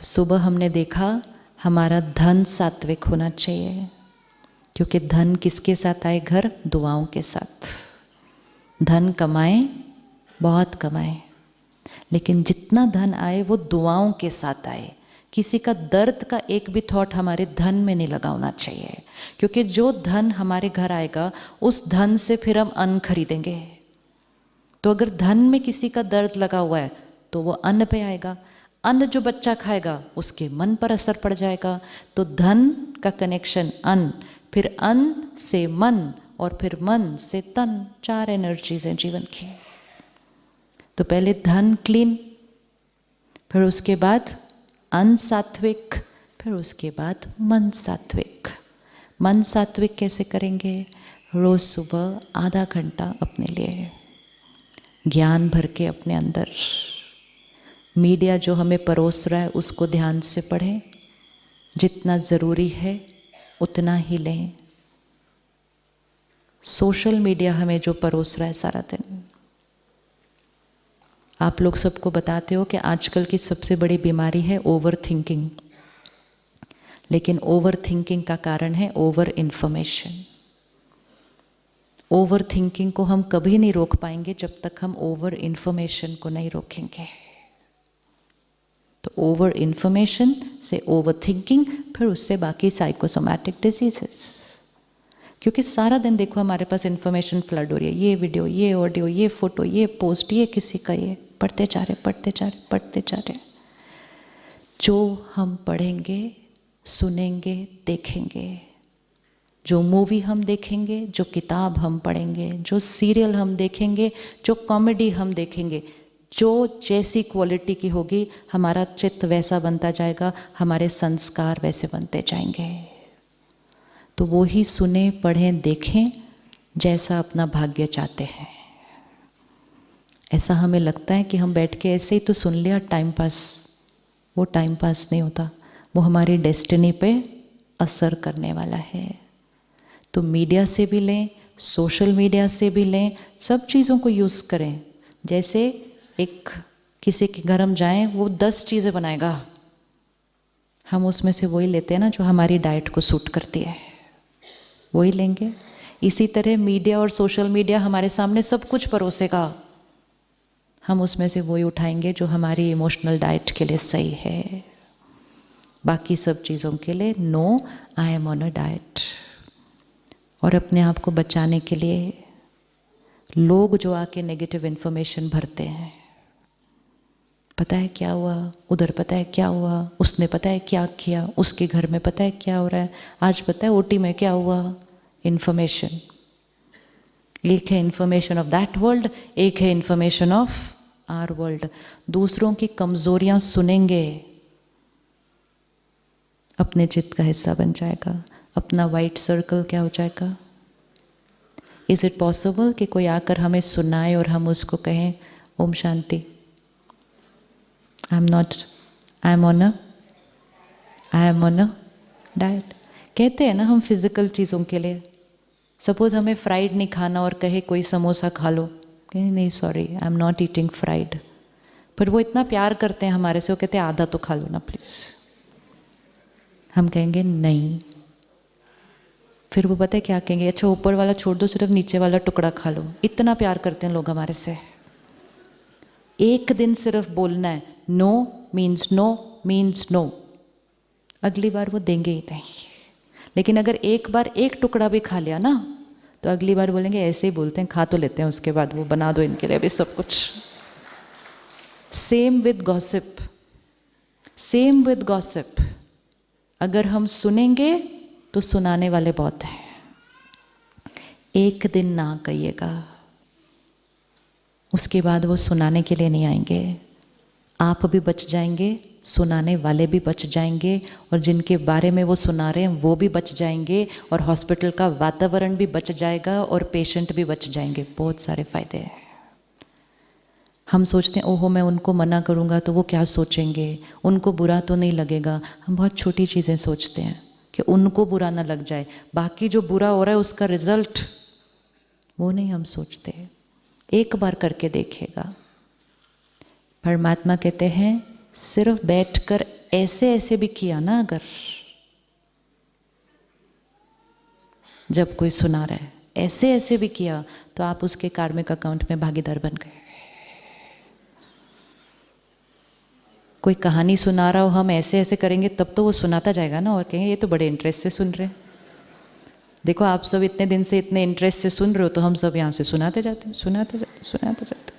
तो सुबह हमने देखा हमारा धन सात्विक होना चाहिए, क्योंकि धन किसके साथ आए घर? दुआओं के साथ। धन कमाएं, बहुत कमाएं, लेकिन जितना धन आए वो दुआओं के साथ आए। किसी का दर्द का एक भी थॉट हमारे धन में नहीं लगा होना चाहिए, क्योंकि जो धन हमारे घर आएगा उस धन से फिर हम अन्न खरीदेंगे। तो अगर धन में किसी का दर्द लगा हुआ है तो वो अन्न पे आएगा। अन्न जो बच्चा खाएगा उसके मन पर असर पड़ जाएगा। तो धन का कनेक्शन अन्न, फिर अन्न से मन, और फिर मन से तन। 4 एनर्जीज हैं जीवन की। तो पहले धन क्लीन, फिर उसके बाद अन्न सात्विक, फिर उसके बाद मन सात्विक। मन सात्विक कैसे करेंगे? रोज सुबह आधा घंटा अपने लिए ज्ञान भर के अपने अंदर। मीडिया जो हमें परोस रहा है उसको ध्यान से पढ़ें, जितना ज़रूरी है उतना ही लें। सोशल मीडिया हमें जो परोस रहा है सारा दिन, आप लोग सबको बताते हो कि आजकल की सबसे बड़ी बीमारी है ओवर थिंकिंग। लेकिन ओवर थिंकिंग का कारण है ओवर इन्फॉर्मेशन। ओवर थिंकिंग को हम कभी नहीं रोक पाएंगे जब तक हम ओवर इन्फॉर्मेशन को नहीं रोकेंगे। तो ओवर इन्फॉर्मेशन से ओवर थिंकिंग, फिर उससे बाकी साइकोसोमैटिक डिजीजेस। क्योंकि सारा दिन देखो हमारे पास इन्फॉर्मेशन फ्लड हो रही है, ये वीडियो, ये ऑडियो, ये फोटो, ये पोस्ट, ये किसी का, ये पढ़ते जा रहे, पढ़ते जा रहे, पढ़ते जा रहे। जो हम पढ़ेंगे, सुनेंगे, देखेंगे, जो मूवी हम देखेंगे, जो किताब हम पढ़ेंगे, जो सीरियल हम देखेंगे, जो कॉमेडी हम देखेंगे, जो जैसी क्वालिटी की होगी हमारा चित्त वैसा बनता जाएगा, हमारे संस्कार वैसे बनते जाएंगे। तो वो ही सुने, पढ़ें, देखें जैसा अपना भाग्य चाहते हैं। ऐसा हमें लगता है कि हम बैठ के ऐसे ही तो सुन लिया टाइम पास, वो टाइम पास नहीं होता, वो हमारी डेस्टिनी पे असर करने वाला है। तो मीडिया से भी लें, सोशल मीडिया से भी लें, सब चीज़ों को यूज़ करें। जैसे एक किसी के घर हम जाएं, वो 10 चीज़ें बनाएगा, हम उसमें से वही लेते हैं ना जो हमारी डाइट को सूट करती है, वही लेंगे। इसी तरह मीडिया और सोशल मीडिया हमारे सामने सब कुछ परोसेगा, हम उसमें से वही उठाएंगे जो हमारी इमोशनल डाइट के लिए सही है। बाकी सब चीज़ों के लिए no, I am on a diet. और अपने आप को बचाने के लिए लोग जो आके नेगेटिव इन्फॉर्मेशन भरते हैं, पता है क्या हुआ उधर, पता है क्या हुआ, उसने पता है क्या किया, उसके घर में पता है क्या हो रहा है, आज पता है ओटी में क्या हुआ। इन्फॉर्मेशन एक है इन्फॉर्मेशन ऑफ दैट वर्ल्ड, एक है इन्फॉर्मेशन ऑफ आवर वर्ल्ड। दूसरों की कमजोरियां सुनेंगे, अपने चित्त का हिस्सा बन जाएगा, अपना वाइट सर्कल क्या हो जाएगा। इज इट पॉसिबल कि कोई आकर हमें सुनाए और हम उसको कहें Om Shanti, I am on a diet. कहते हैं ना हम फिजिकल चीज़ों के लिए, सपोज हमें फ्राइड नहीं खाना और कहे कोई समोसा खा लो, कहें नहीं sorry I am not eating fried. पर वो इतना प्यार करते हैं हमारे से, वो कहते हैं आधा तो खा लो ना प्लीज़। हम कहेंगे नहीं, फिर वो पता है क्या कहेंगे, अच्छा ऊपर वाला छोड़ दो, सिर्फ नीचे वाला टुकड़ा खा लो। इतना प्यार करते हैं लोग हमारे से। एक दिन सिर्फ बोलना है no means no means no, अगली बार वो देंगे ही नहीं। लेकिन अगर एक बार एक टुकड़ा भी खा लिया ना, तो अगली बार बोलेंगे ऐसे ही बोलते हैं, खा तो लेते हैं, उसके बाद वो बना दो इनके लिए अभी सब कुछ। Same with gossip, same with gossip. अगर हम सुनेंगे तो सुनाने वाले बहुत हैं। एक दिन ना कहिएगा, उसके बाद वो सुनाने के लिए नहीं आएंगे। आप भी बच जाएंगे, सुनाने वाले भी बच जाएंगे, और जिनके बारे में वो सुना रहे हैं वो भी बच जाएंगे, और हॉस्पिटल का वातावरण भी बच जाएगा, और पेशेंट भी बच जाएंगे। बहुत सारे फायदे हैं। हम सोचते हैं ओहो मैं उनको मना करूँगा तो वो क्या सोचेंगे, उनको बुरा तो नहीं लगेगा। हम बहुत छोटी चीज़ें सोचते हैं कि उनको बुरा ना लग जाए, बाकी जो बुरा हो रहा है उसका रिजल्ट वो नहीं हम सोचते। एक बार करके देखिएगा। परमात्मा कहते हैं सिर्फ बैठकर ऐसे ऐसे भी किया ना, अगर जब कोई सुना रहा है ऐसे ऐसे भी किया तो आप उसके कार्मिक अकाउंट में भागीदार बन गए। कोई कहानी सुना रहा हो, हम ऐसे ऐसे करेंगे तब तो वो सुनाता जाएगा ना, और कहेंगे ये तो बड़े इंटरेस्ट से सुन रहे हैं। देखो आप सब इतने दिन से इतने इंटरेस्ट से सुन रहे हो, तो हम सब यहाँ से सुनाते जाते हैं, सुनाते जाते, सुनाते जाते।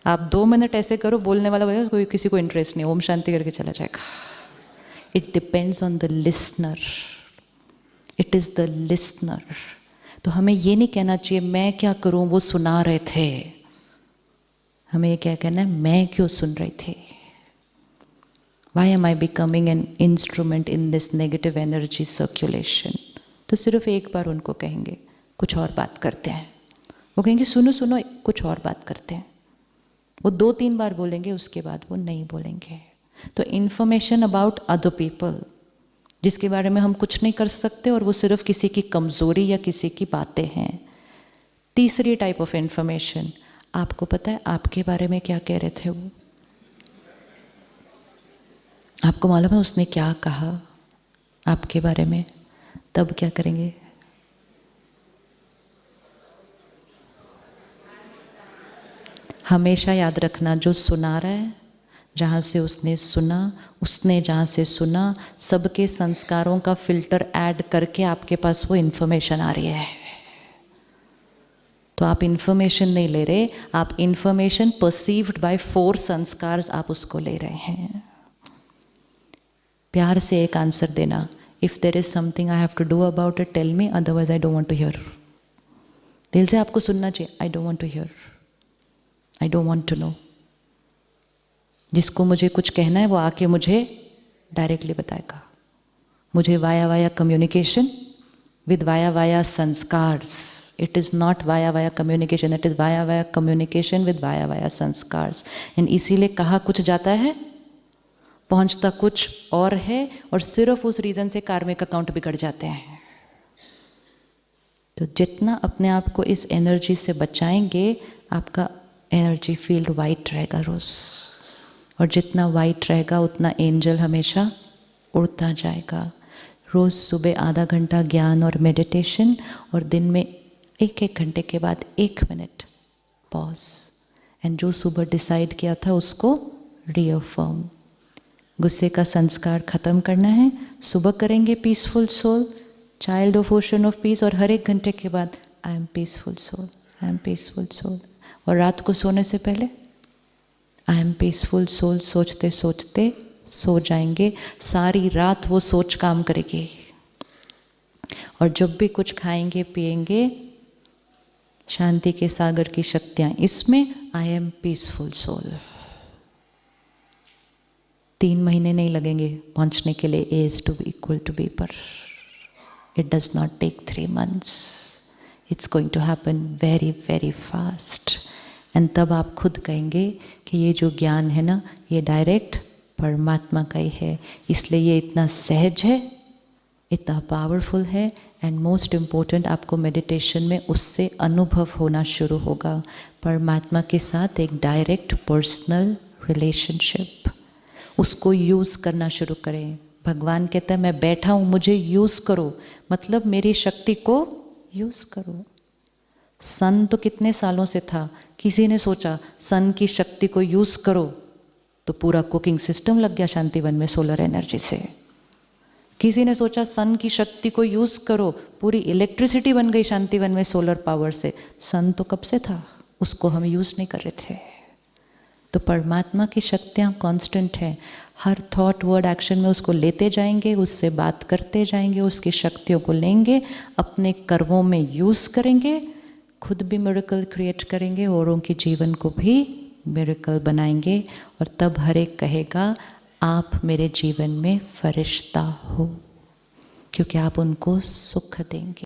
आप 2 मिनट ऐसे करो, बोलने वाला बोलेगा कोई, किसी को इंटरेस्ट नहीं, ओम शांति करके चला जाएगा। It depends on the listener, it is the listener. तो हमें ये नहीं कहना चाहिए मैं क्या करूँ, वो सुना रहे थे। हमें ये क्या कहना है, मैं क्यों सुन रही थी। Why am I becoming an instrument in this negative energy circulation? तो सिर्फ एक बार उनको कहेंगे, कुछ और बात करते हैं। वो कहेंगे सुनो सुनो, कुछ और बात करते हैं। वो 2-3 बार बोलेंगे, उसके बाद वो नहीं बोलेंगे। तो इन्फॉर्मेशन अबाउट अदर पीपल, जिसके बारे में हम कुछ नहीं कर सकते और वो सिर्फ किसी की कमज़ोरी या किसी की बातें हैं। तीसरी टाइप ऑफ इन्फॉर्मेशन, आपको पता है आपके बारे में क्या कह रहे थे वो, आपको मालूम है उसने क्या कहा आपके बारे में, तब क्या करेंगे। हमेशा याद रखना, जो सुना रहा है, जहाँ से उसने सुना, उसने जहाँ से सुना, सबके संस्कारों का फिल्टर ऐड करके आपके पास वो इन्फॉर्मेशन आ रही है। तो आप इन्फॉर्मेशन नहीं ले रहे, आप इन्फॉर्मेशन परसीव्ड बाय 4 संस्कार्स आप उसको ले रहे हैं। प्यार से एक आंसर देना, if there is something I have to do about it tell me, otherwise I don't want to hear. दिल से आपको सुनना चाहिए, I don't want to hear, I don't want to know. जिसको मुझे कुछ कहना है वो आके मुझे डायरेक्टली बताएगा। मुझे via communication with via संस्कार्स। It is not via communication, it is via communication with via संस्कार्स। And इसीलिए कहा कुछ जाता है, पहुंचता कुछ और है, और सिर्फ उस रीज़न से कार्मिक अकाउंट बिगड़ जाते हैं। तो जितना अपने आप को इस एनर्जी से बचाएंगे, आपका एनर्जी फील्ड वाइट रहेगा रोज़, और जितना वाइट रहेगा उतना एंजल हमेशा उड़ता जाएगा। रोज़ सुबह आधा घंटा ज्ञान और मेडिटेशन, और दिन में 1-1 घंटे के बाद 1 मिनट पॉज, एंड जो सुबह डिसाइड किया था उसको रीअफर्म। गुस्से का संस्कार ख़त्म करना है, सुबह करेंगे peaceful soul, child of ocean of peace, और हर 1 घंटे के बाद I am peaceful soul, I am peaceful soul. और रात को सोने से पहले आई एम पीसफुल सोल सोचते सोचते सो जाएंगे। सारी रात वो सोच काम करेगी, और जब भी कुछ खाएंगे पिएंगे, शांति के सागर की शक्तियाँ इसमें, आई एम पीसफुल सोल। 3 महीने नहीं लगेंगे पहुंचने के लिए A is to be equal to B पर। It does not take 3 months. It's going to happen very very fast. And तब आप खुद कहेंगे कि ये जो ज्ञान है ना, ये डायरेक्ट परमात्मा का ही है, इसलिए ये इतना सहज है, इतना पावरफुल है। एंड मोस्ट इम्पोर्टेंट, आपको मेडिटेशन में उससे अनुभव होना शुरू होगा, परमात्मा के साथ एक डायरेक्ट पर्सनल रिलेशनशिप। उसको यूज़ करना शुरू करें। भगवान कहता है मैं बैठा हूँ, मुझे यूज़ करो, मतलब मेरी शक्ति को यूज़ करो। सन तो कितने सालों से था, किसी ने सोचा सन की शक्ति को यूज़ करो, तो पूरा कुकिंग सिस्टम लग गया शांतिवन में सोलर एनर्जी से। किसी ने सोचा सन की शक्ति को यूज़ करो, पूरी इलेक्ट्रिसिटी बन गई शांतिवन में सोलर पावर से। सन तो कब से था, उसको हम यूज़ नहीं कर रहे थे। तो परमात्मा की शक्तियाँ कांस्टेंट हैं, हर थॉट वर्ड एक्शन में उसको लेते जाएंगे, उससे बात करते जाएंगे, उसकी शक्तियों को लेंगे, अपने कर्मों में यूज़ करेंगे, खुद भी मिरेकल क्रिएट करेंगे, औरों के जीवन को भी मिरेकल बनाएंगे। और तब हर एक कहेगा आप मेरे जीवन में फरिश्ता हो, क्योंकि आप उनको सुख देंगे।